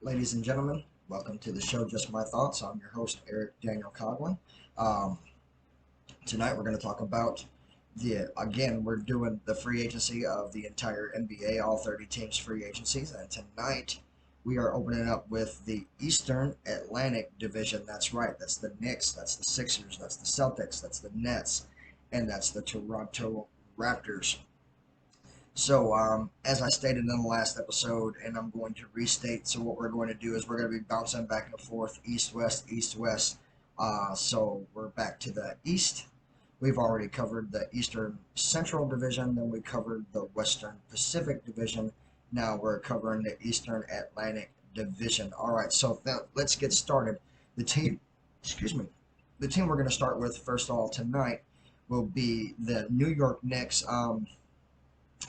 Ladies and gentlemen, welcome to the show Just My Thoughts. I'm your host, Eric Daniel Coughlin. Um, Tonight we're going to talk about we're doing the free agency of the entire NBA, all 30 teams free agencies. And tonight we are opening up with the Eastern Atlantic Division. That's right, that's the Knicks, that's the Sixers, that's the Celtics, that's the Nets, and that's the Toronto Raptors. As I stated in the last episode, and I'm going to restate, so what we're going to do is we're going to be bouncing back and forth, east, west. So we're back to the east. We've already covered the Eastern Central Division, then we covered the Western Pacific Division. Now we're covering the Eastern Atlantic Division. All right, so let's get started. The team, excuse me, the team we're going to start with first of all tonight will be the New York Knicks.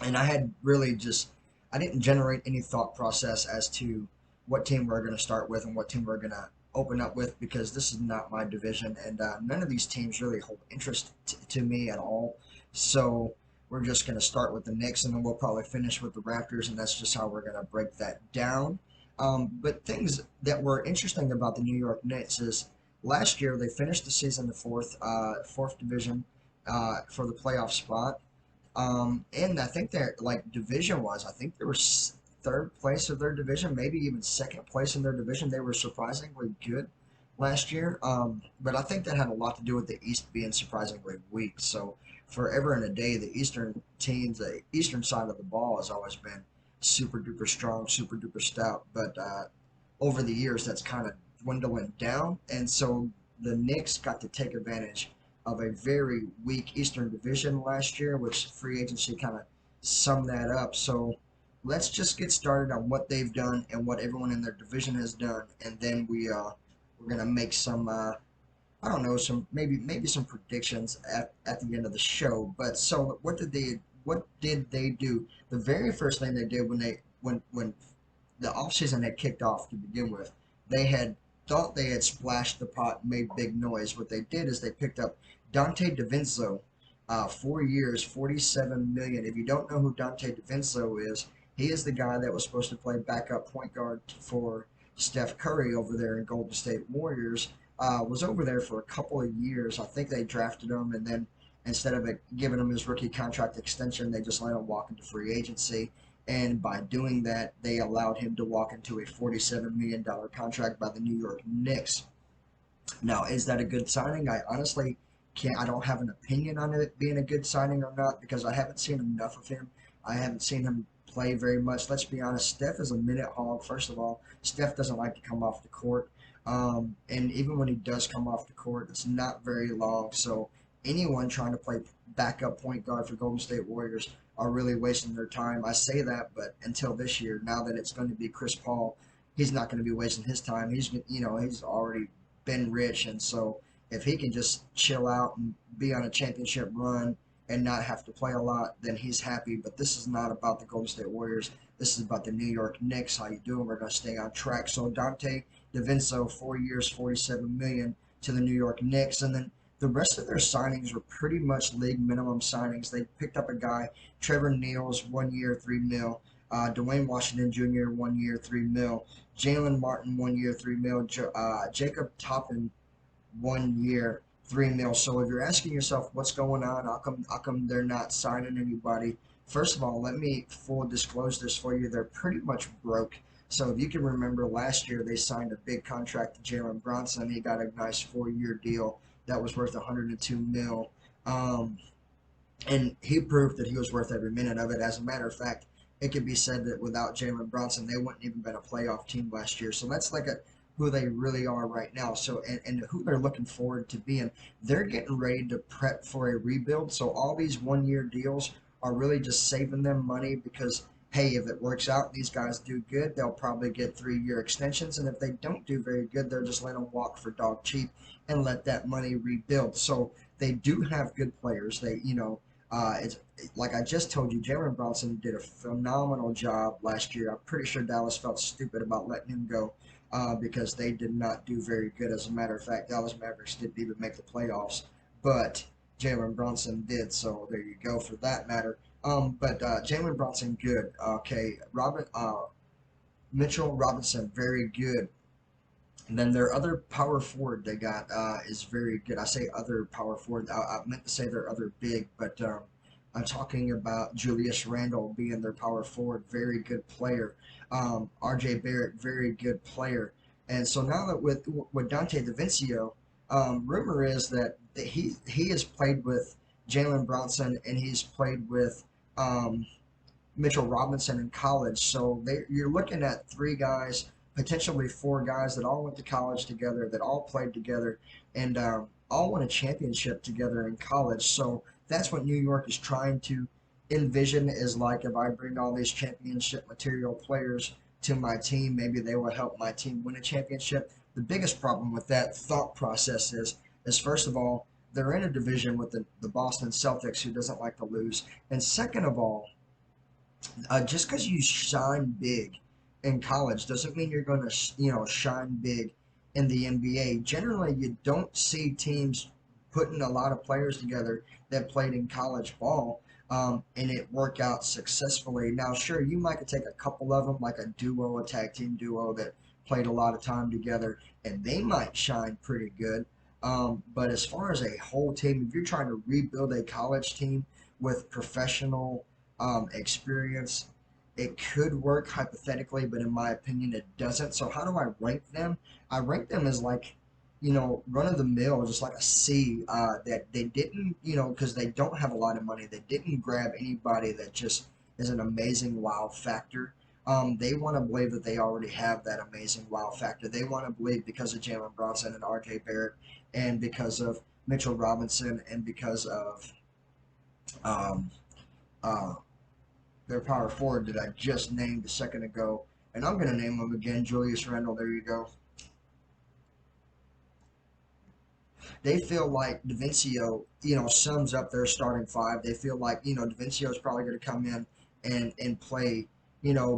And I had really just I didn't generate any thought process as to what team we're going to start with and what team we're going to open up with because this is not my division and none of these teams really hold interest to me at all. So we're just going to start with the Knicks and then we'll probably finish with the Raptors, and that's just how we're going to break that down. But things that were interesting about the New York Knicks is last year they finished the season the fourth division for the playoff spot. And I think they're like division wise, I think they were third place of their division, maybe even second place in their division. They were surprisingly good last year. But I think that had a lot to do with the East being surprisingly weak. So forever and a day, the Eastern teams, the Eastern side of the ball has always been super duper strong, super duper stout. But over the years, that's kind of dwindling down. And so the Knicks got to take advantage of a very weak Eastern Division last year, which free agency kind of summed that up. So let's just get started on what they've done and what everyone in their division has done, and then we're gonna make some I don't know, some maybe some predictions at the end of the show. But so what did they do? The very first thing they did when the offseason had kicked off to begin with, they had thought they had splashed the pot and made big noise. What they did is they picked up Dante DiVincenzo, 4 years, 47 million. If you don't know who Dante DiVincenzo is, he is the guy that was supposed to play backup point guard for Steph Curry over there in Golden State Warriors. Was over there for a couple of years. I think they drafted him, and then instead of giving him his rookie contract extension, they just let him walk into free agency. And by doing that, they allowed him to walk into a $47 million contract by the New York Knicks. Now, is that a good signing? I honestly can't. I don't have an opinion on it being a good signing or not because I haven't seen enough of him. I haven't seen him play very much. Let's be honest. Steph is a minute hog. First of all, Steph doesn't like to come off the court, and even when he does come off the court, it's not very long. So anyone trying to play backup point guard for Golden State Warriors are really wasting their time. I say that, but until this year, now that it's going to be Chris Paul, he's not going to be wasting his time. He's already been rich, and so if he can just chill out and be on a championship run and not have to play a lot, then he's happy. But this is not about the Golden State Warriors. This is about the New York Knicks. How you doing? We're going to stay on track. So Dante DiVincenzo, 4 years, 47 million to the New York Knicks, and then the rest of their signings were pretty much league minimum signings. They picked up a guy, Trevor Neals, 1 year, 3 mil. Dwayne Washington Jr., 1 year, 3 mil. Jalen Martin, 1 year, 3 mil. Jacob Toppin, 1 year, 3 mil. So if you're asking yourself what's going on, how come they're not signing anybody? First of all, let me full disclose this for you. They're pretty much broke. So if you can remember last year, they signed a big contract to Jalen Brunson. He got a nice 4 year deal that was worth 102 mil. Um, and he proved that he was worth every minute of it. As a matter of fact, it could be said that without Jalen Brunson, they wouldn't even been a playoff team last year. So that's like a who they really are right now. So and who they're looking forward to being. They're getting ready to prep for a rebuild. So all these 1 year deals are really just saving them money because hey, if it works out, these guys do good, they'll probably get 3 year extensions. And if they don't do very good, they're just let them walk for dog cheap and let that money rebuild. So they do have good players. It's like I just told you, Jalen Brunson did a phenomenal job last year. I'm pretty sure Dallas felt stupid about letting him go because they did not do very good. As a matter of fact, Dallas Mavericks didn't even make the playoffs, but Jalen Brunson did. So there you go for that matter. But Jalen Brunson, good. Okay, Robin. Mitchell Robinson, very good. And then their other power forward they got is very good. I say other power forward. I meant to say their other big, but I'm talking about Julius Randle being their power forward. Very good player. R.J. Barrett, very good player. And so now that with Dante DiVincenzo, rumor is that he has played with Jalen Bronson and he's played with um, Mitchell Robinson in college. So you're looking at three guys, potentially four guys that all went to college together, that all played together, and all won a championship together in college. So that's what New York is trying to envision is like if I bring all these championship material players to my team, maybe they will help my team win a championship. The biggest problem with that thought process is first of all, they're in a division with the Boston Celtics, who doesn't like to lose. And second of all, just because you shine big in college doesn't mean you're going to, shine big in the NBA. Generally, you don't see teams putting a lot of players together that played in college ball and it work out successfully. Now, sure, you might could take a couple of them, like a duo, a tag team duo that played a lot of time together, and they might shine pretty good. But as far as a whole team, if you're trying to rebuild a college team with professional experience. It could work hypothetically, but in my opinion, it doesn't. So how do I rank them? I rank them as like, run of the mill, just like a C. That they didn't, because they don't have a lot of money. They didn't grab anybody that just is an amazing wow factor. They want to believe that they already have that amazing wow factor. They want to believe because of Jalen Bronson and R.J. Barrett, and because of Mitchell Robinson, and because of um, uh, their power forward that I just named a second ago, and I'm going to name him again, Julius Randle. There you go. They feel like DaVincio, sums up their starting five. They feel like, DaVincio is probably going to come in and play,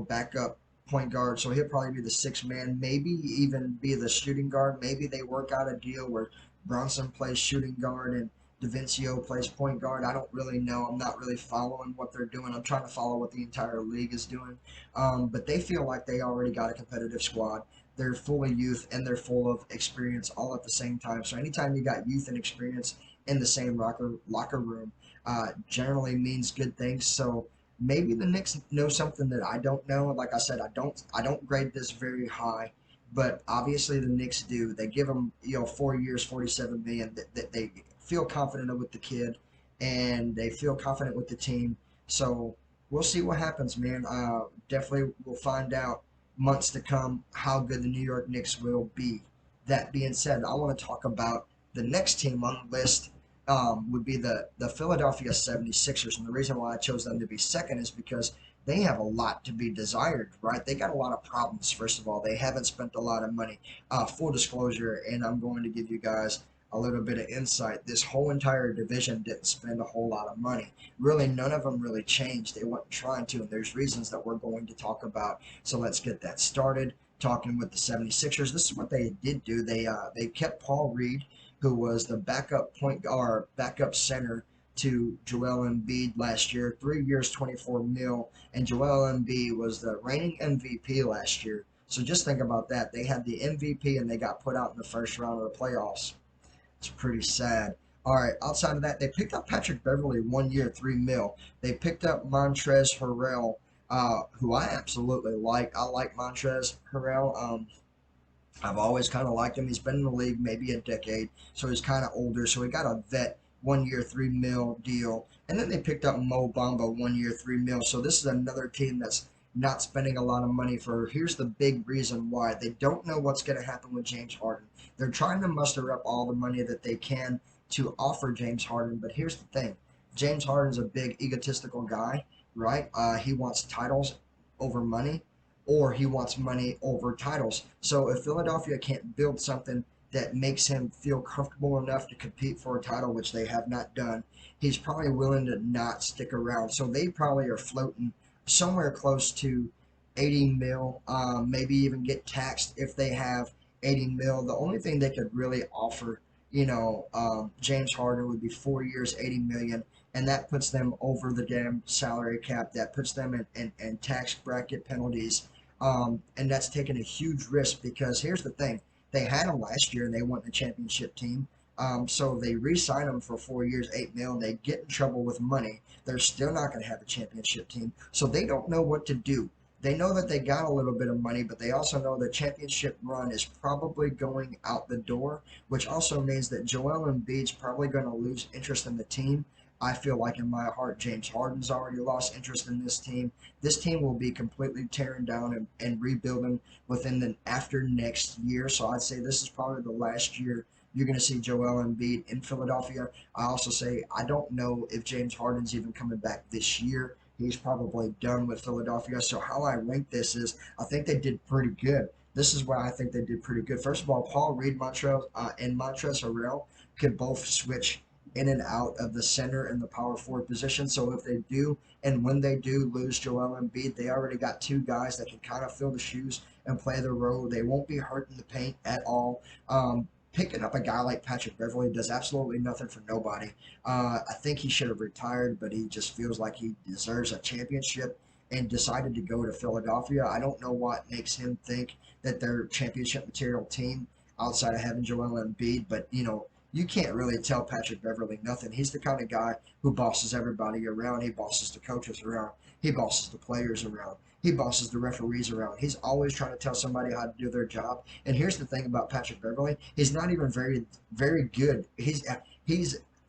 backup point guard. So he'll probably be the sixth man, maybe even be the shooting guard. Maybe they work out a deal where Bronson plays shooting guard and DaVincio plays point guard. I don't really know. I'm not really following what they're doing. I'm trying to follow what the entire league is doing. But they feel like they already got a competitive squad. They're full of youth and they're full of experience all at the same time. So anytime you got youth and experience in the same locker room, generally means good things. So maybe the Knicks know something that I don't know. Like I said, I don't grade this very high, but obviously the Knicks do. They give him 4 years, 47 million. That they feel confident with the kid, and they feel confident with the team. So we'll see what happens, man. Definitely we'll find out months to come how good the New York Knicks will be. That being said, I want to talk about the next team on the list. Would be the Philadelphia 76ers. And the reason why I chose them to be second is because they have a lot to be desired, right? They got a lot of problems, first of all. They haven't spent a lot of money. Full disclosure, and I'm going to give you guys a little bit of insight. This whole entire division didn't spend a whole lot of money. Really, none of them really changed. They weren't trying to, and there's reasons that we're going to talk about. So let's get that started. Talking with the 76ers, this is what they did do. They kept Paul Reed, who was the backup point or backup center to Joel Embiid last year, 3 years, 24 mil, and Joel Embiid was the reigning MVP last year. So just think about that. They had the MVP and they got put out in the first round of the playoffs. It's pretty sad. All right, outside of that, they picked up Patrick Beverly 1 year, 3 mil. They picked up Montrezl Harrell, who I absolutely like. I like Montrezl Harrell. I've always kind of liked him. He's been in the league maybe a decade, so he's kind of older. So he got a vet 1 year, 3 mil deal. And then they picked up Mo Bamba 1 year, 3 mil. So this is another team that's not spending a lot of money for. Here's the big reason why. They don't know what's going to happen with James Harden. They're trying to muster up all the money that they can to offer James Harden. But here's the thing. James Harden's a big egotistical guy, right? He wants titles over money, or he wants money over titles. So if Philadelphia can't build something that makes him feel comfortable enough to compete for a title, which they have not done, he's probably willing to not stick around. So they probably are floating somewhere close to 80 mil, maybe even get taxed if they have 80 mil. The only thing they could really offer, James Harden would be 4 years, 80 million, and that puts them over the damn salary cap. That puts them in tax bracket penalties And that's taken a huge risk because here's the thing: they had him last year and they won the championship team. So they re-sign him for 4 years, 8 mil, and they get in trouble with money. They're still not going to have a championship team, so they don't know what to do. They know that they got a little bit of money, but they also know the championship run is probably going out the door, which also means that Joel Embiid's probably going to lose interest in the team. I feel like in my heart, James Harden's already lost interest in this team. This team will be completely tearing down and rebuilding within the after next year. So I'd say this is probably the last year you're going to see Joel Embiid in Philadelphia. I also say I don't know if James Harden's even coming back this year. He's probably done with Philadelphia. So how I rank this is I think they did pretty good. This is why I think they did pretty good. First of all, Paul Reed, and Montrezl Harrell could both switch in and out of the center and the power forward position. So if they do, and when they do lose Joel Embiid, they already got two guys that can kind of fill the shoes and play the role. They won't be hurting the paint at all. Picking up a guy like Patrick Beverley does absolutely nothing for nobody. I think he should have retired, but he just feels like he deserves a championship and decided to go to Philadelphia. I don't know what makes him think that they're championship material team outside of having Joel Embiid, but you can't really tell Patrick Beverley nothing. He's the kind of guy who bosses everybody around. He bosses the coaches around. He bosses the players around. He bosses the referees around. He's always trying to tell somebody how to do their job. And here's the thing about Patrick Beverley: he's not even very, very good. He's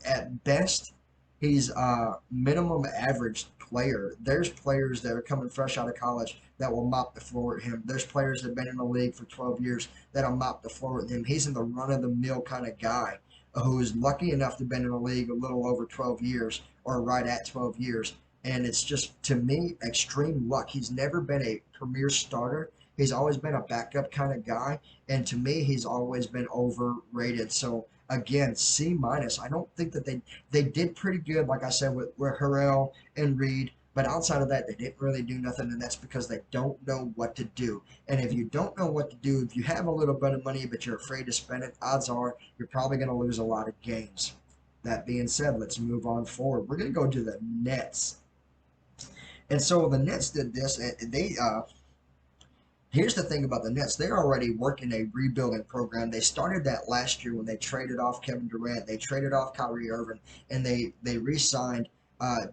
at best, he's a minimum average player. There's players that are coming fresh out of college that will mop the floor at him. There's players that have been in the league for 12 years that'll mop the floor at him. He's in the run of the mill kind of guy who is lucky enough to have been in the league a little over 12 years or right at 12 years. And it's just, to me, extreme luck. He's never been a premier starter. He's always been a backup kind of guy. And to me, he's always been overrated. So, again, C minus. I don't think that they did pretty good, like I said, with Harrell and Reed. But outside of that, they didn't really do nothing, and that's because they don't know what to do. And if you don't know what to do, if you have a little bit of money but you're afraid to spend it, odds are you're probably going to lose a lot of games. That being said, let's move on forward. We're going to go to the Nets. And so the Nets did this, and here's the thing about the Nets. They're already working a rebuilding program. They started that last year when they traded off Kevin Durant. They traded off Kyrie Irving, and they re-signed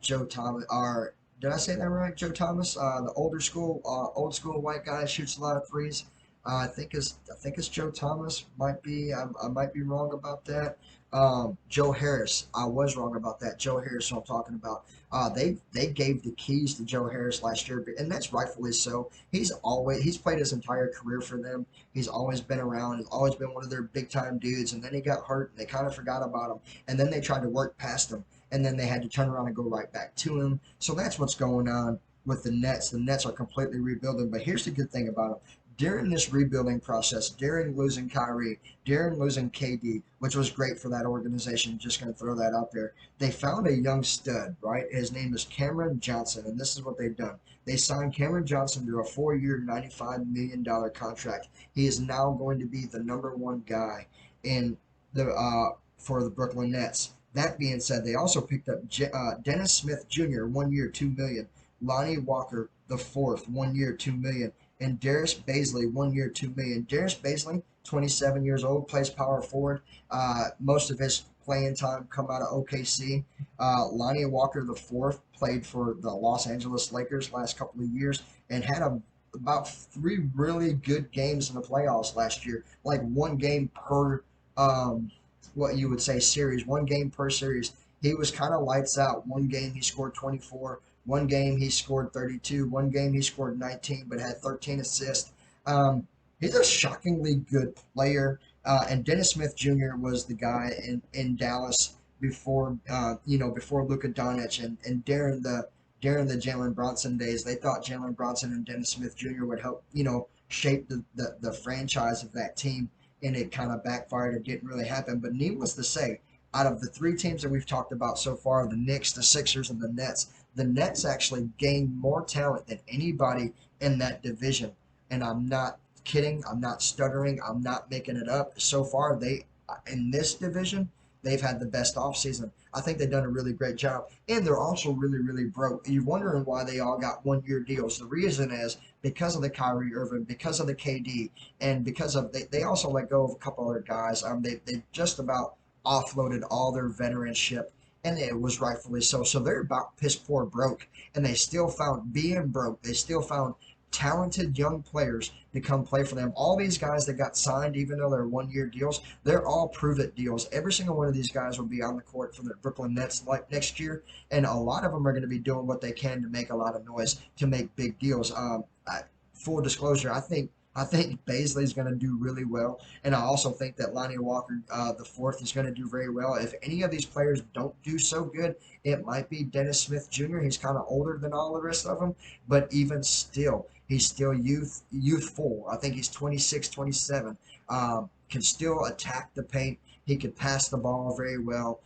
Joe Thomas. Or did I say that right? Joe Thomas, the old school white guy, shoots a lot of threes. I think it's Joe Thomas. I might be wrong about that. Joe Harris. I was wrong about that. Joe Harris, who I'm talking about. They gave the keys to Joe Harris last year, and that's rightfully so. He's played his entire career for them. He's always been around. He's always been one of their big time dudes. And then he got hurt, and they kind of forgot about him. And then they tried to work past him, and then they had to turn around and go right back to him. So that's what's going on with the Nets. The Nets are completely rebuilding. But here's the good thing about them: during this rebuilding process, during losing Kyrie, during losing KD, which was great for that organization, just going to throw that out there, they found a young stud, right? His name is Cameron Johnson, and this is what they've done. They signed Cameron Johnson to a 4-year, $95 million contract. He is now going to be the number one guy in the for the Brooklyn Nets. That being said, they also picked up Dennis Smith Jr., 1 year, $2 million. Lonnie Walker the fourth, 1 year, $2 million, and Darius Baisley, 1 year, $2 million. Darius Baisley, 27 years old, plays power forward. Most of his playing time come out of OKC. Lonnie Walker the fourth played for the Los Angeles Lakers last couple of years and had about 3 really good games in the playoffs last year, like one game per what you would say series, one game per series. He was kind of lights out. One game he scored 24. One game he scored 32. One game he scored 19, but had 13 assists. He's a shockingly good player. And Dennis Smith Jr. was the guy in Dallas before before Luka Doncic and during the Jalen Bronson days. They thought Jalen Bronson and Dennis Smith Jr. would help shape the franchise of that team, and it kind of backfired. It didn't really happen. But needless to say, out of the 3 teams that we've talked about so far, the Knicks, the Sixers, and the Nets actually gained more talent than anybody in that division. And I'm not kidding. I'm not stuttering. I'm not making it up. So far, in this division, they've had the best offseason. I think they've done a really great job. And they're also really, really broke. You're wondering why they all got 1 year deals. The reason is because of the Kyrie Irving, because of the KD, and because of they also let go of a couple other guys. They just about offloaded all their veteranship, and it was rightfully so. So they're about piss poor broke, and they still found being broke. They still found talented young players to come play for them. All these guys that got signed, even though they're 1 year deals, they're all prove it deals. Every single one of these guys will be on the court for the Brooklyn Nets like next year, and a lot of them are going to be doing what they can to make a lot of noise to make big deals. Full disclosure, I think Baisley's going to do really well, and I also think that Lonnie Walker, the fourth, is going to do very well. If any of these players don't do so good, it might be Dennis Smith Jr. He's kind of older than all the rest of them, but even still, he's still youthful. I think he's 26, 27. Can still attack the paint. He could pass the ball very well.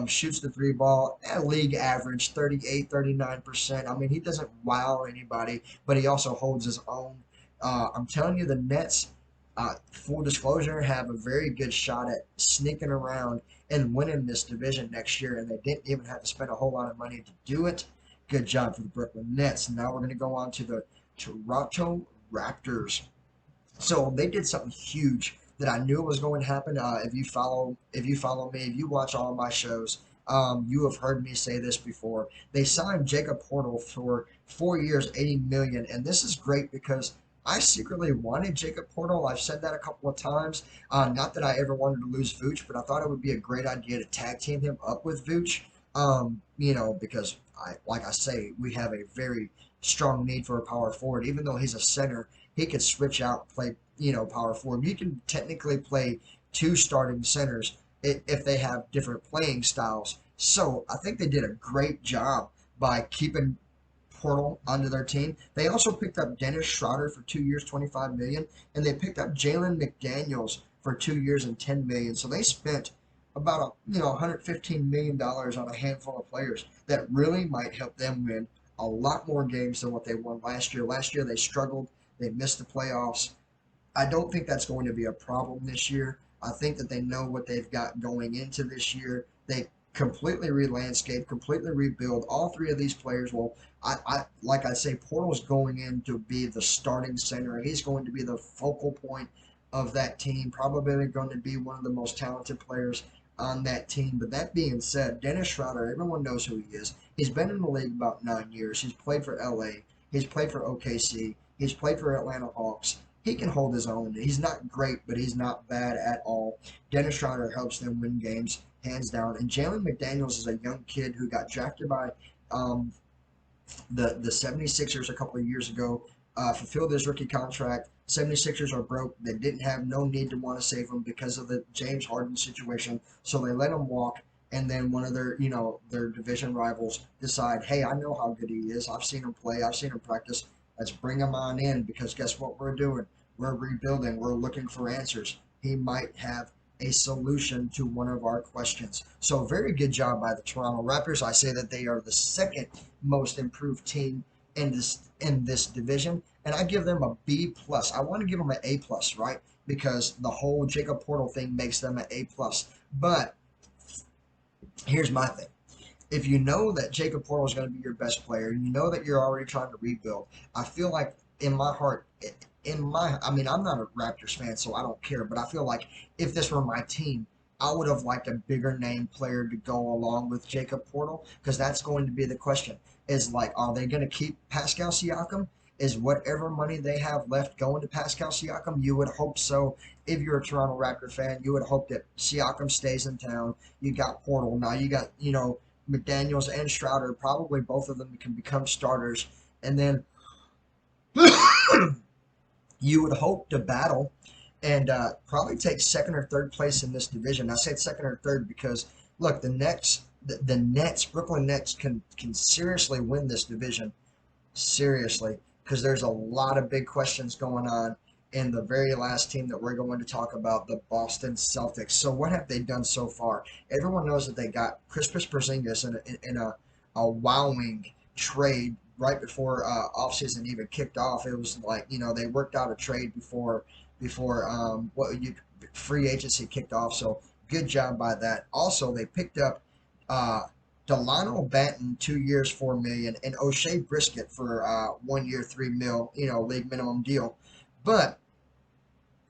Shoots the three ball at league average, 38, 39%. I mean, he doesn't wow anybody, but he also holds his own. I'm telling you, the Nets, full disclosure, have a very good shot at sneaking around and winning this division next year, and they didn't even have to spend a whole lot of money to do it. Good job for the Brooklyn Nets. Now we're going to go on to the Toronto Raptors. So they did something huge that I knew was going to happen. If you follow me, if you watch all my shows, you have heard me say this before. They signed Jacob Portal for 4 years, 80 million, and this is great because I secretly wanted Jacob Portal. I've said that a couple of times. Not that I ever wanted to lose Vooch, but I thought it would be a great idea to tag team him up with Vooch. Because like I say, we have a very strong need for a power forward. Even though he's a center, he could switch out, and play, power forward. You can technically play two starting centers if they have different playing styles. So I think they did a great job by keeping Portal onto their team. They also picked up Dennis Schroeder for 2 years, 25 million, and they picked up Jalen McDaniels for 2 years and 10 million. So they spent about 115 million dollars on a handful of players that really might help them win a lot more games than what they won last year. Last year they struggled. They missed the playoffs. I don't think that's going to be a problem this year. I think that they know what they've got going into this year. They completely re-landscape, completely rebuild. All three of these players will, like I say, Portal's going in to be the starting center. He's going to be the focal point of that team, probably going to be one of the most talented players on that team. But that being said, Dennis Schroeder, everyone knows who he is. He's been in the league about 9 years. He's played for LA. He's played for OKC. He's played for Atlanta Hawks. He can hold his own. He's not great, but he's not bad at all. Dennis Schroeder helps them win games, hands down. And Jalen McDaniels is a young kid who got drafted by the 76ers a couple of years ago, fulfilled his rookie contract. 76ers are broke. They didn't have no need to want to save him because of the James Harden situation. So they let him walk. And then one of their division rivals decide, hey, I know how good he is. I've seen him play. I've seen him practice. Let's bring him on in because guess what we're doing? We're rebuilding. We're looking for answers. He might have a solution to one of our questions. So very good job by the Toronto Raptors. I say that they are the second most improved team in this division, and I give them a B plus. I want to give them an A plus, right? Because the whole Jacob Portal thing makes them an A plus. But here's my thing. If you know that Jacob Portal is going to be your best player, and you know that you're already trying to rebuild, I feel like in my heart, I mean, I'm not a Raptors fan, so I don't care, but I feel like if this were my team, I would have liked a bigger name player to go along with Jacob Portal, because that's going to be the question. Is like, are they going to keep Pascal Siakam? Is whatever money they have left going to Pascal Siakam? You would hope so. If you're a Toronto Raptor fan, you would hope that Siakam stays in town. You got Portal. Now you got, McDaniels and Schroeder. Probably both of them can become starters. And then you would hope to battle and probably take second or third place in this division. I said second or third because, look, the Nets, Brooklyn Nets can seriously win this division. Seriously. Because there's a lot of big questions going on in the very last team that we're going to talk about, the Boston Celtics. So what have they done so far? Everyone knows that they got Kristaps Porzingis in a wowing trade right before offseason even kicked off. It was like, they worked out a trade before free agency kicked off. So good job by that. Also, they picked up Uh, Delano Banton 2 years, $4 million, and O'Shea Brisket for 1 year, $3 million, league minimum deal. But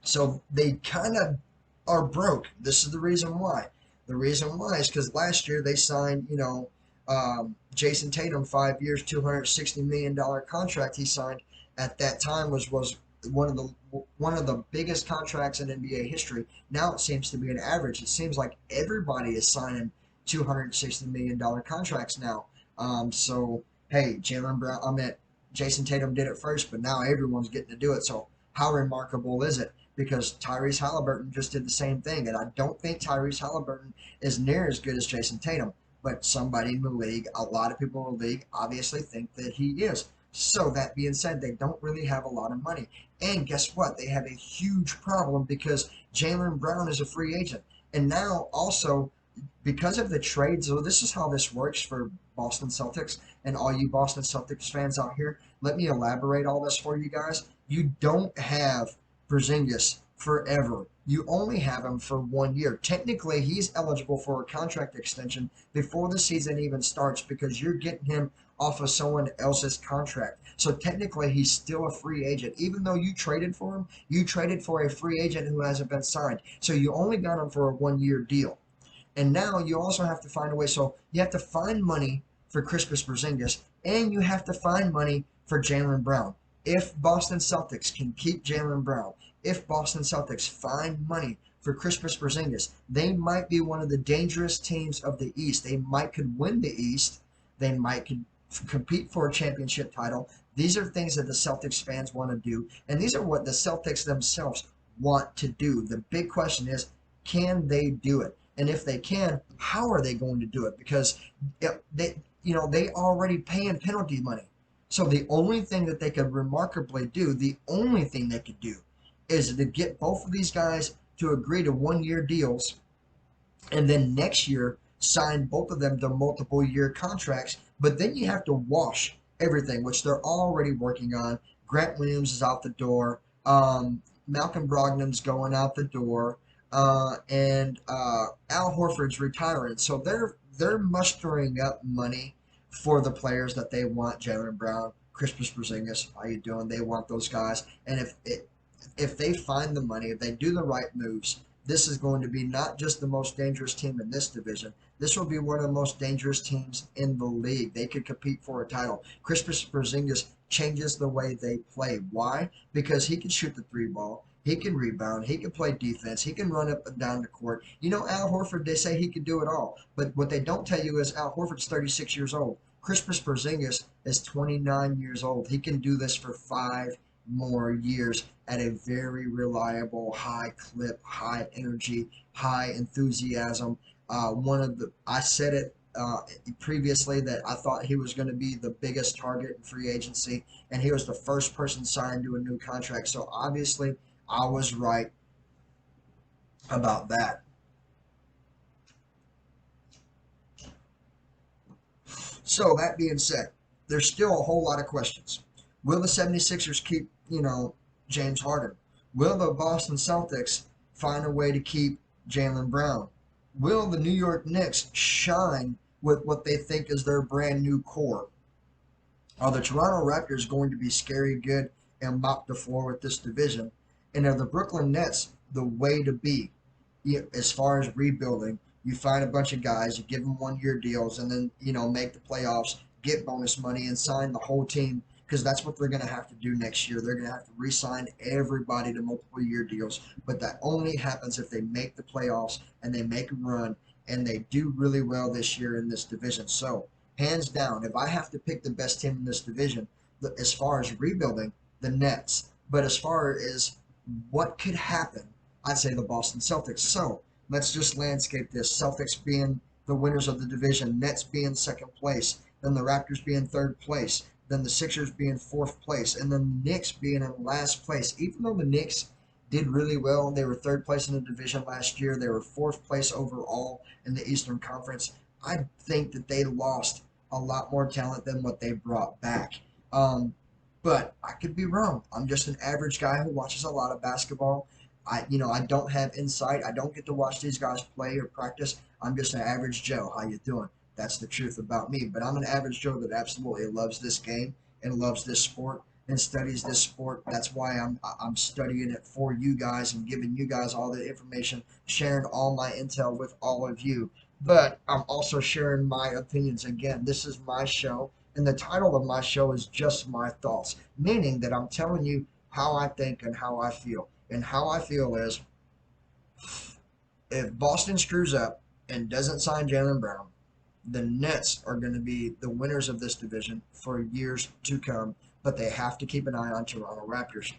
so they kind of are broke. This is the reason why. The reason why is because last year they signed, Jason Tatum, 5 years, $260 million contract he signed at that time was one of the biggest contracts in NBA history. Now it seems to be an average. It seems like everybody is signing $260 million contracts now. So hey, Jalen Brown, Jason Tatum did it first, but now everyone's getting to do it. So how remarkable is it? Because Tyrese Halliburton just did the same thing. And I don't think Tyrese Halliburton is near as good as Jason Tatum. But somebody in the league, a lot of people in the league, obviously think that he is. So that being said, they don't really have a lot of money. And guess what? They have a huge problem because Jalen Brown is a free agent. And now also, because of the trade, so this is how this works for Boston Celtics and all you Boston Celtics fans out here. Let me elaborate all this for you guys. You don't have Porzingis forever. You only have him for 1 year. Technically, he's eligible for a contract extension before the season even starts because you're getting him off of someone else's contract. So technically, he's still a free agent. Even though you traded for him, you traded for a free agent who hasn't been signed. So you only got him for a 1 year deal. And now you also have to find a way. So you have to find money for Kristaps Porzingis, and you have to find money for Jalen Brown. If Boston Celtics can keep Jalen Brown, if Boston Celtics find money for Kristaps Porzingis, they might be one of the dangerous teams of the East. They might could win the East. They might could compete for a championship title. These are things that the Celtics fans want to do, and these are what the Celtics themselves want to do. The big question is, can they do it? And if they can, how are they going to do it? Because they already paying penalty money. So the only thing that they could remarkably do, the only thing they could do, is to get both of these guys to agree to 1 year deals, and then next year sign both of them to multiple year contracts. But then you have to wash everything, which they're already working on. Grant Williams is out the door. Malcolm Brogdon's going out the door. And Al Horford's retiring. So they're mustering up money for the players that they want. Jalen Brown, Kristaps Porzingis, how you doing? They want those guys. And if they find the money, if they do the right moves, this is going to be not just the most dangerous team in this division. This will be one of the most dangerous teams in the league. They could compete for a title. Kristaps Porzingis changes the way they play. Why? Because he can shoot the three ball. He can rebound. He can play defense. He can run up and down the court. Al Horford, they say he can do it all. But what they don't tell you is Al Horford's 36 years old. Kristaps Porzingis is 29 years old. He can do this for 5 more years at a very reliable, high clip, high energy, high enthusiasm. I said it previously that I thought he was going to be the biggest target in free agency, and he was the first person signed to a new contract. So obviously, I was right about that. So that being said, there's still a whole lot of questions. Will the 76ers keep, James Harden? Will the Boston Celtics find a way to keep Jalen Brown? Will the New York Knicks shine with what they think is their brand new core? Are the Toronto Raptors going to be scary good and mop the floor with this division? And are the Brooklyn Nets the way to be? As far as rebuilding, you find a bunch of guys, you give them 1 year deals, and then, make the playoffs, get bonus money, and sign the whole team, because that's what they're going to have to do next year. They're going to have to re-sign everybody to multiple year deals. But that only happens if they make the playoffs and they make a run and they do really well this year in this division. So, hands down, if I have to pick the best team in this division, as far as rebuilding, the Nets. But as far as what could happen, I'd say the Boston Celtics. So, let's just landscape this. Celtics being the winners of the division, Nets being second place, then the Raptors being third place, then the Sixers being fourth place, and then the Knicks being in last place. Even though the Knicks did really well, they were third place in the division last year, they were fourth place overall in the Eastern Conference. I think that they lost a lot more talent than what they brought back. But I could be wrong. I'm just an average guy who watches a lot of basketball. I don't have insight. I don't get to watch these guys play or practice. I'm just an average Joe. How you doing? That's the truth about me. But I'm an average Joe that absolutely loves this game and loves this sport and studies this sport. That's why I'm studying it for you guys and giving you guys all the information, sharing all my intel with all of you. But I'm also sharing my opinions. Again, this is my show, and the title of my show is just my thoughts, meaning that I'm telling you how I think and how I feel. And how I feel is, if Boston screws up and doesn't sign Jaylen Brown, the Nets are going to be the winners of this division for years to come, but they have to keep an eye on Toronto Raptors.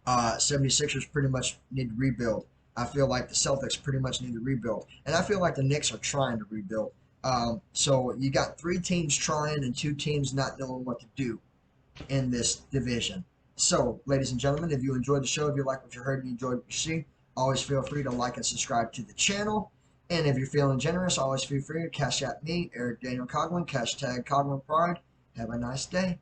76ers pretty much need to rebuild. I feel like the Celtics pretty much need to rebuild. And I feel like the Knicks are trying to rebuild. So you got 3 teams trying and 2 teams not knowing what to do in this division. So, ladies and gentlemen, if you enjoyed the show, if you like what you heard and you enjoyed what you see, always feel free to like and subscribe to the channel. And if you're feeling generous, always feel free to cash at me, Erick Daniel Coughlin, #Coughlin Pride. Have a nice day.